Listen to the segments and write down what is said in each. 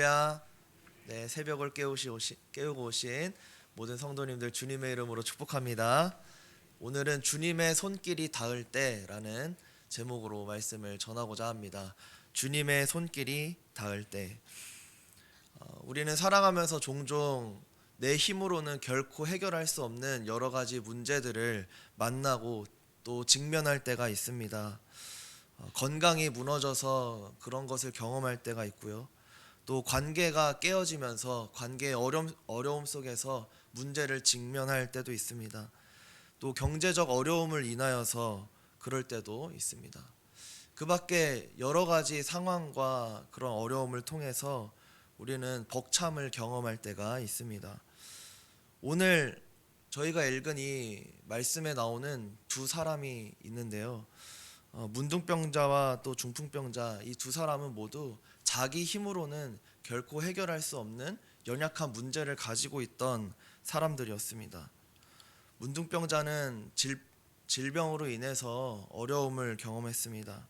할렐루야. 네, 새벽을 깨우고 오신 모든 성도님들 주님의 이름으로 축복합니다. 오늘은 주님의 손길이 닿을 때라는 제목으로 말씀을 전하고자 합니다. 주님의 손길이 닿을 때. 우리는 살아가면서 종종 내 힘으로는 결코 해결할 수 없는 여러 가지 문제들을 만나고 또 직면할 때가 있습니다. 건강이 무너져서 그런 것을 경험할 때가 있고요. 또 관계가 깨어지면서 관계의 어려움 속에서 문제를 직면할 때도 있습니다. 또 경제적 어려움을 인하여서 그럴 때도 있습니다. 그 밖에 여러 가지 상황과 그런 어려움을 통해서 우리는 벅참을 경험할 때가 있습니다. 오늘 저희가 읽은 이 말씀에 나오는 두 사람이 있는데요. 문둥병자와 또 중풍병자, 이 두 사람은 모두 자기 힘으로는 결코 해결할 수 없는 연약한 문제를 가지고 있던 사람들이었습니다. 문둥병자는 질병으로 인해서 어려움을 경험했습니다.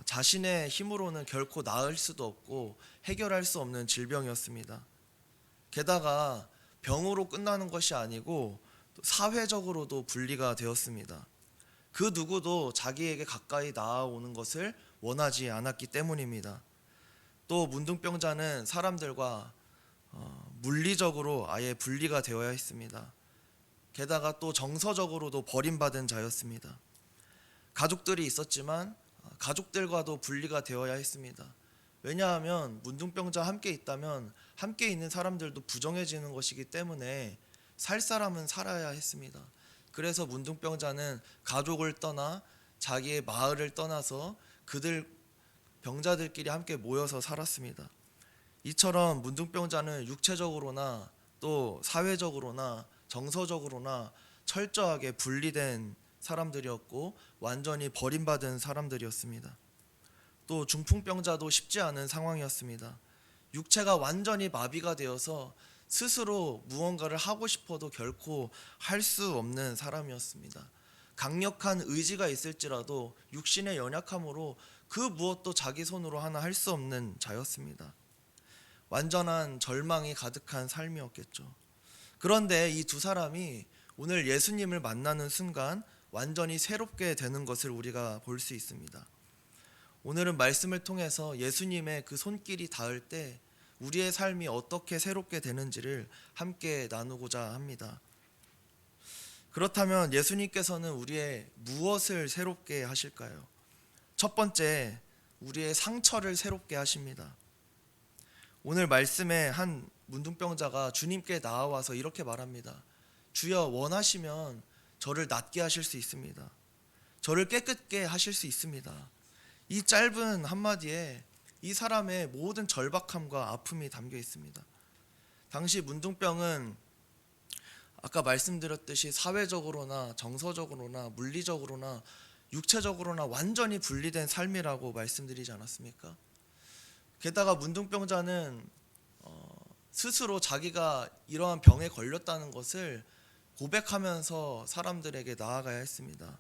자신의 힘으로는 결코 나을 수도 없고 해결할 수 없는 질병이었습니다. 게다가 병으로 끝나는 것이 아니고 또 사회적으로도 분리가 되었습니다. 그 누구도 자기에게 가까이 나아오는 것을 원하지 않았기 때문입니다. 또 문둥병자는 사람들과 물리적으로 아예 분리가 되어야 했습니다. 게다가 또 정서적으로도 버림받은 자였습니다. 가족들이 있었지만 가족들과도 분리가 되어야 했습니다. 왜냐하면 문둥병자와 함께 있다면 함께 있는 사람들도 부정해지는 것이기 때문에 살 사람은 살아야 했습니다. 그래서 문둥병자는 가족을 떠나 자기의 마을을 떠나서 그들 병자들끼리 함께 모여서 살았습니다. 이처럼 문둥병자는 육체적으로나 또 사회적으로나 정서적으로나 철저하게 분리된 사람들이었고 완전히 버림받은 사람들이었습니다. 또 중풍병자도 쉽지 않은 상황이었습니다. 육체가 완전히 마비가 되어서 스스로 무언가를 하고 싶어도 결코 할 수 없는 사람이었습니다. 강력한 의지가 있을지라도 육신의 연약함으로 그 무엇도 자기 손으로 하나 할 수 없는 자였습니다. 완전한 절망이 가득한 삶이었겠죠. 그런데 이 두 사람이 오늘 예수님을 만나는 순간 완전히 새롭게 되는 것을 우리가 볼 수 있습니다. 오늘은 말씀을 통해서 예수님의 그 손길이 닿을 때 우리의 삶이 어떻게 새롭게 되는지를 함께 나누고자 합니다. 그렇다면 예수님께서는 우리의 무엇을 새롭게 하실까요? 첫 번째, 우리의 상처를 새롭게 하십니다. 오늘 말씀에 한 문둥병자가 주님께 나와서 이렇게 말합니다. 주여, 원하시면 저를 낫게 하실 수 있습니다. 저를 깨끗게 하실 수 있습니다. 이 짧은 한마디에 이 사람의 모든 절박함과 아픔이 담겨 있습니다. 당시 문둥병은 아까 말씀드렸듯이 사회적으로나 정서적으로나 물리적으로나 육체적으로나 완전히 분리된 삶이라고 말씀드리지 않았습니까? 게다가 문둥병자는 스스로 자기가 이러한 병에 걸렸다는 것을 고백하면서 사람들에게 나아가야 했습니다.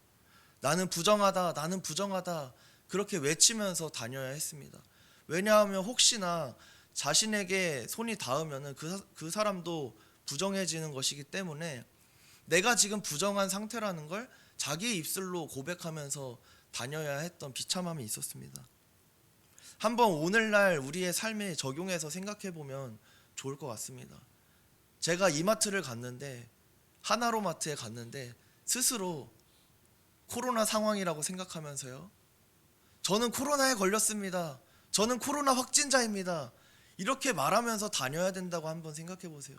나는 부정하다, 나는 부정하다 그렇게 외치면서 다녀야 했습니다. 왜냐하면 혹시나 자신에게 손이 닿으면 그 사람도 부정해지는 것이기 때문에 내가 지금 부정한 상태라는 걸 자기 입술로 고백하면서 다녀야 했던 비참함이 있었습니다. 한번 오늘날 우리의 삶에 적용해서 생각해 보면 좋을 것 같습니다. 제가 이마트를 갔는데 하나로마트에 갔는데 스스로 코로나 상황이라고 생각하면서요. 저는 코로나에 걸렸습니다. 저는 코로나 확진자입니다. 이렇게 말하면서 다녀야 된다고 한번 생각해 보세요.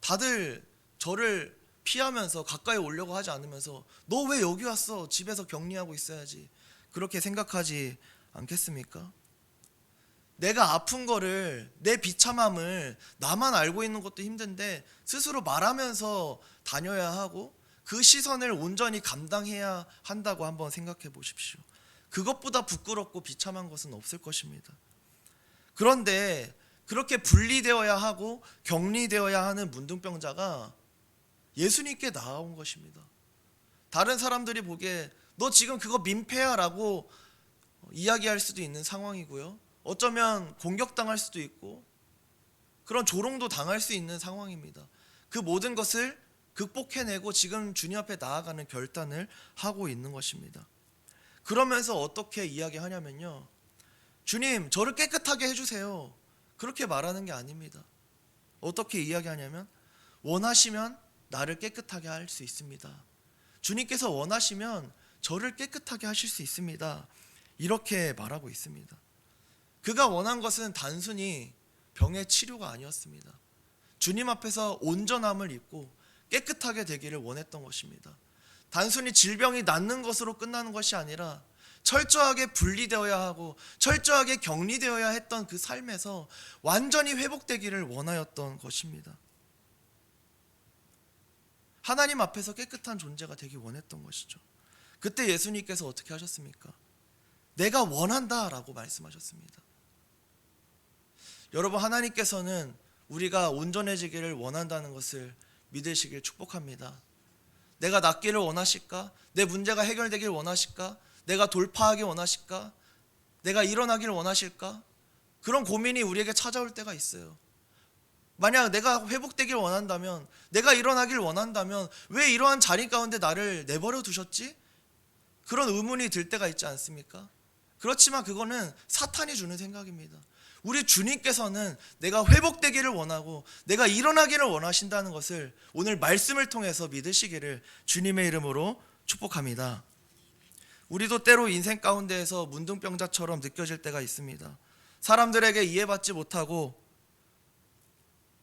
다들 저를 피하면서 가까이 오려고 하지 않으면서 너 왜 여기 왔어? 집에서 격리하고 있어야지. 그렇게 생각하지 않겠습니까? 내가 아픈 거를, 내 비참함을 나만 알고 있는 것도 힘든데 스스로 말하면서 다녀야 하고 그 시선을 온전히 감당해야 한다고 한번 생각해 보십시오. 그것보다 부끄럽고 비참한 것은 없을 것입니다. 그런데 그렇게 분리되어야 하고 격리되어야 하는 문둥병자가 예수님께 나아온 것입니다. 다른 사람들이 보기에 너 지금 그거 민폐야 라고 이야기할 수도 있는 상황이고요. 어쩌면 공격당할 수도 있고 그런 조롱도 당할 수 있는 상황입니다. 그 모든 것을 극복해내고 지금 주님 앞에 나아가는 결단을 하고 있는 것입니다. 그러면서 어떻게 이야기하냐면요, 주님 저를 깨끗하게 해주세요, 그렇게 말하는 게 아닙니다. 어떻게 이야기하냐면, 원하시면 나를 깨끗하게 할 수 있습니다. 주님께서 원하시면 저를 깨끗하게 하실 수 있습니다. 이렇게 말하고 있습니다. 그가 원한 것은 단순히 병의 치료가 아니었습니다. 주님 앞에서 온전함을 입고 깨끗하게 되기를 원했던 것입니다. 단순히 질병이 낫는 것으로 끝나는 것이 아니라 철저하게 분리되어야 하고 철저하게 격리되어야 했던 그 삶에서 완전히 회복되기를 원하였던 것입니다. 하나님 앞에서 깨끗한 존재가 되기 원했던 것이죠. 그때 예수님께서 어떻게 하셨습니까? 내가 원한다 라고 말씀하셨습니다. 여러분, 하나님께서는 우리가 온전해지기를 원한다는 것을 믿으시길 축복합니다. 내가 낫기를 원하실까? 내 문제가 해결되길 원하실까? 내가 돌파하길 원하실까? 내가 일어나길 원하실까? 그런 고민이 우리에게 찾아올 때가 있어요. 만약 내가 회복되길 원한다면, 내가 일어나길 원한다면 왜 이러한 자리 가운데 나를 내버려 두셨지? 그런 의문이 들 때가 있지 않습니까? 그렇지만 그거는 사탄이 주는 생각입니다. 우리 주님께서는 내가 회복되기를 원하고 내가 일어나기를 원하신다는 것을 오늘 말씀을 통해서 믿으시기를 주님의 이름으로 축복합니다. 우리도 때로 인생 가운데에서 문둥병자처럼 느껴질 때가 있습니다. 사람들에게 이해받지 못하고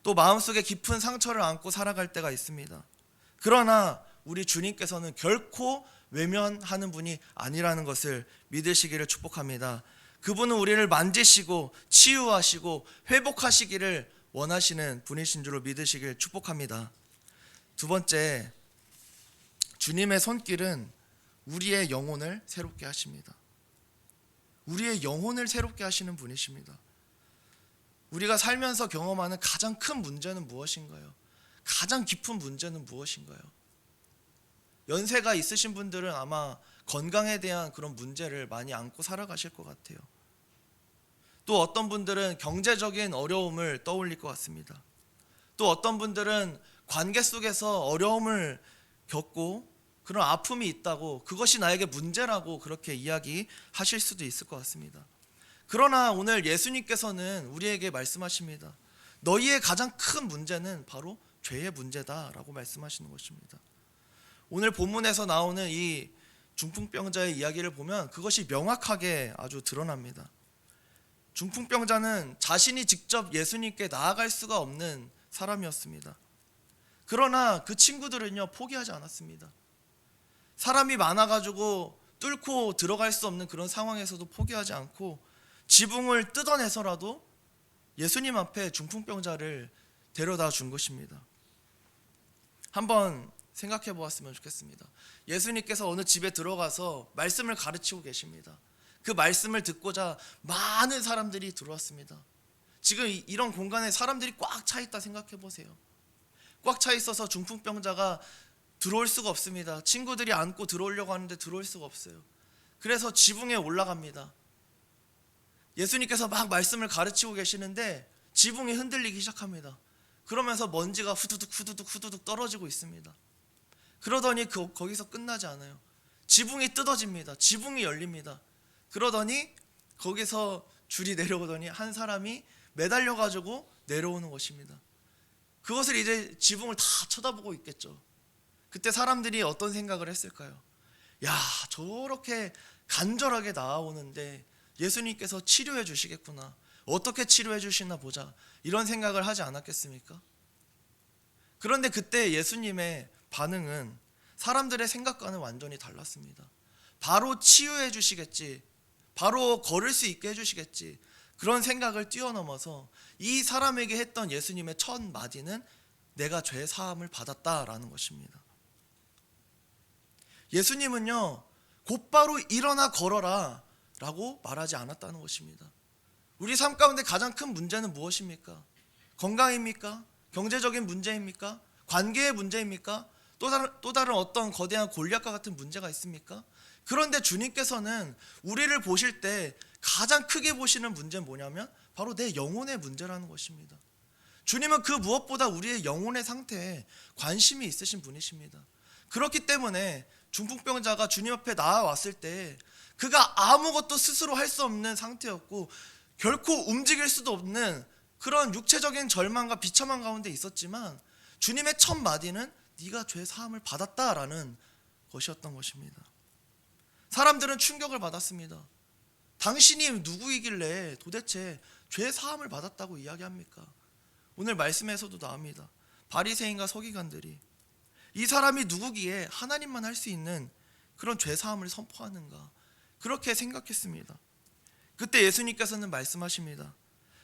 또 마음속에 깊은 상처를 안고 살아갈 때가 있습니다. 그러나 우리 주님께서는 결코 외면하는 분이 아니라는 것을 믿으시기를 축복합니다. 그분은 우리를 만지시고 치유하시고 회복하시기를 원하시는 분이신 줄로 믿으시길 축복합니다. 두 번째, 주님의 손길은 우리의 영혼을 새롭게 하십니다. 우리의 영혼을 새롭게 하시는 분이십니다. 우리가 살면서 경험하는 가장 큰 문제는 무엇인가요? 가장 깊은 문제는 무엇인가요? 연세가 있으신 분들은 아마 건강에 대한 그런 문제를 많이 안고 살아가실 것 같아요. 또 어떤 분들은 경제적인 어려움을 떠올릴 것 같습니다. 또 어떤 분들은 관계 속에서 어려움을 겪고 그런 아픔이 있다고, 그것이 나에게 문제라고 그렇게 이야기하실 수도 있을 것 같습니다. 그러나 오늘 예수님께서는 우리에게 말씀하십니다. 너희의 가장 큰 문제는 바로 죄의 문제다라고 말씀하시는 것입니다. 오늘 본문에서 나오는 이 중풍병자의 이야기를 보면 그것이 명확하게 아주 드러납니다. 중풍병자는 자신이 직접 예수님께 나아갈 수가 없는 사람이었습니다. 그러나 그 친구들은요, 포기하지 않았습니다. 사람이 많아가지고 뚫고 들어갈 수 없는 그런 상황에서도 포기하지 않고 지붕을 뜯어내서라도 예수님 앞에 중풍병자를 데려다 준 것입니다. 한번 생각해 보았으면 좋겠습니다. 예수님께서 어느 집에 들어가서 말씀을 가르치고 계십니다. 그 말씀을 듣고자 많은 사람들이 들어왔습니다. 지금 이런 공간에 사람들이 꽉 차 있다 생각해 보세요. 꽉 차 있어서 중풍병자가 들어올 수가 없습니다. 친구들이 안고 들어오려고 하는데 들어올 수가 없어요. 그래서 지붕에 올라갑니다. 예수님께서 막 말씀을 가르치고 계시는데 지붕이 흔들리기 시작합니다. 그러면서 먼지가 후두둑 떨어지고 있습니다. 그러더니 거기서 끝나지 않아요. 지붕이 뜯어집니다. 지붕이 열립니다. 그러더니 거기서 줄이 내려오더니 한 사람이 매달려가지고 내려오는 것입니다. 그것을 이제 지붕을 다 쳐다보고 있겠죠. 그때 사람들이 어떤 생각을 했을까요? 야, 저렇게 간절하게 나아오는데 예수님께서 치료해 주시겠구나, 어떻게 치료해 주시나 보자, 이런 생각을 하지 않았겠습니까? 그런데 그때 예수님의 반응은 사람들의 생각과는 완전히 달랐습니다. 바로 치유해 주시겠지, 바로 걸을 수 있게 해주시겠지, 그런 생각을 뛰어넘어서 이 사람에게 했던 예수님의 첫 마디는 내가 죄 사함을 받았다라는 것입니다. 예수님은요, 곧바로 일어나 걸어라 라고 말하지 않았다는 것입니다. 우리 삶 가운데 가장 큰 문제는 무엇입니까? 건강입니까? 경제적인 문제입니까? 관계의 문제입니까? 또 다른 어떤 거대한 골리앗과 같은 문제가 있습니까? 그런데 주님께서는 우리를 보실 때 가장 크게 보시는 문제는 뭐냐면 바로 내 영혼의 문제라는 것입니다. 주님은 그 무엇보다 우리의 영혼의 상태에 관심이 있으신 분이십니다. 그렇기 때문에 중풍병자가 주님 앞에 나아왔을 때 그가 아무것도 스스로 할 수 없는 상태였고 결코 움직일 수도 없는 그런 육체적인 절망과 비참한 가운데 있었지만 주님의 첫 마디는 네가 죄 사함을 받았다라는 것이었던 것입니다. 사람들은 충격을 받았습니다. 당신이 누구이길래 도대체 죄 사함을 받았다고 이야기합니까? 오늘 말씀에서도 나옵니다. 바리새인과 서기관들이 이 사람이 누구기에 하나님만 할 수 있는 그런 죄 사함을 선포하는가, 그렇게 생각했습니다. 그때 예수님께서는 말씀하십니다.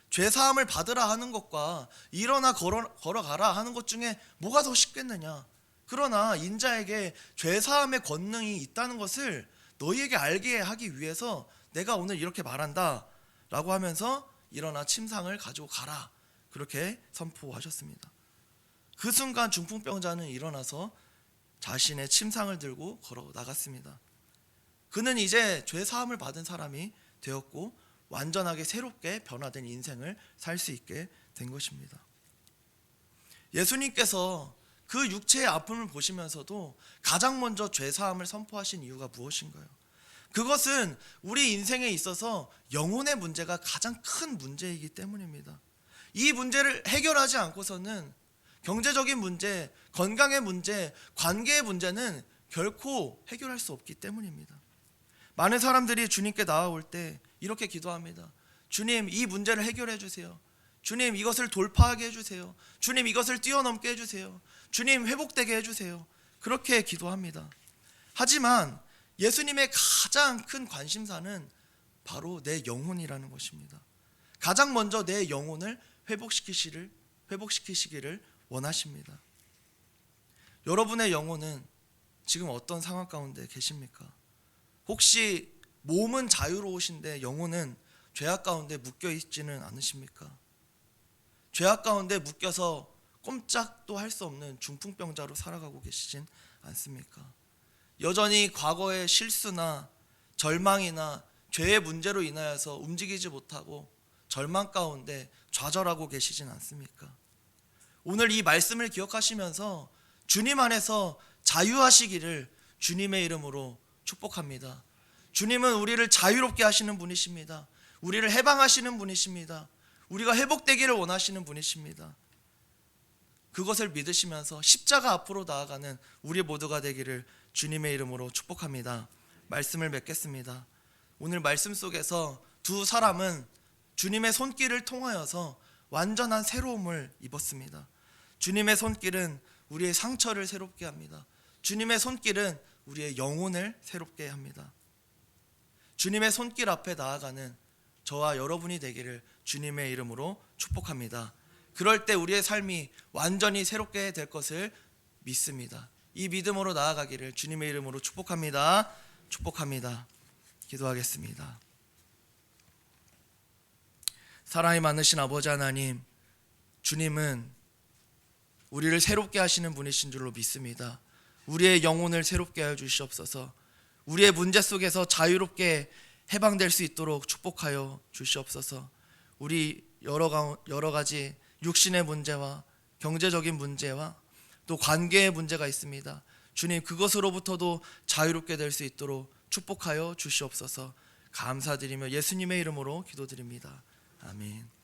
죄 사함을 받으라 하는 것과 일어나 걸어가라 하는 것 중에 뭐가 더 쉽겠느냐? 그러나 인자에게 죄 사함의 권능이 있다는 것을 너희에게 알게 하기 위해서 내가 오늘 이렇게 말한다 라고 하면서 일어나 침상을 가지고 가라, 그렇게 선포하셨습니다. 그 순간 중풍병자는 일어나서 자신의 침상을 들고 걸어 나갔습니다. 그는 이제 죄 사함을 받은 사람이 되었고 완전하게 새롭게 변화된 인생을 살 수 있게 된 것입니다. 예수님께서 그 육체의 아픔을 보시면서도 가장 먼저 죄 사함을 선포하신 이유가 무엇인가요? 그것은 우리 인생에 있어서 영혼의 문제가 가장 큰 문제이기 때문입니다. 이 문제를 해결하지 않고서는 경제적인 문제, 건강의 문제, 관계의 문제는 결코 해결할 수 없기 때문입니다. 많은 사람들이 주님께 나아올 때 이렇게 기도합니다. 주님, 이 문제를 해결해 주세요. 주님, 이것을 돌파하게 해주세요. 주님, 이것을 뛰어넘게 해주세요. 주님, 회복되게 해주세요. 그렇게 기도합니다. 하지만 예수님의 가장 큰 관심사는 바로 내 영혼이라는 것입니다. 가장 먼저 내 영혼을 회복시키시기를 원하십니다. 여러분의 영혼은 지금 어떤 상황 가운데 계십니까? 혹시 몸은 자유로우신데 영혼은 죄악 가운데 묶여 있지는 않으십니까? 죄악 가운데 묶여서 꼼짝도 할 수 없는 중풍병자로 살아가고 계시진 않습니까? 여전히 과거의 실수나 절망이나 죄의 문제로 인하여서 움직이지 못하고 절망 가운데 좌절하고 계시진 않습니까? 오늘 이 말씀을 기억하시면서 주님 안에서 자유하시기를 주님의 이름으로 축복합니다. 주님은 우리를 자유롭게 하시는 분이십니다. 우리를 해방하시는 분이십니다. 우리가 회복되기를 원하시는 분이십니다. 그것을 믿으시면서 십자가 앞으로 나아가는 우리 모두가 되기를 주님의 이름으로 축복합니다. 말씀을 맺겠습니다. 오늘 말씀 속에서 두 사람은 주님의 손길을 통하여서 완전한 새로움을 입었습니다. 주님의 손길은 우리의 상처를 새롭게 합니다. 주님의 손길은 우리의 영혼을 새롭게 합니다. 주님의 손길 앞에 나아가는 저와 여러분이 되기를 주님의 이름으로 축복합니다. 그럴 때 우리의 삶이 완전히 새롭게 될 것을 믿습니다. 이 믿음으로 나아가기를 주님의 이름으로 축복합니다. 축복합니다. 기도하겠습니다. 사랑이 많으신 아버지 하나님, 주님은 우리를 새롭게 하시는 분이신 줄로 믿습니다. 우리의 영혼을 새롭게 하여 주시옵소서. 우리의 문제 속에서 자유롭게 해방될 수 있도록 축복하여 주시옵소서. 우리 여러 가지 육신의 문제와 경제적인 문제와 또 관계의 문제가 있습니다. 주님, 그것으로부터도 자유롭게 될 수 있도록 축복하여 주시옵소서. 감사드리며 예수님의 이름으로 기도드립니다. 아멘.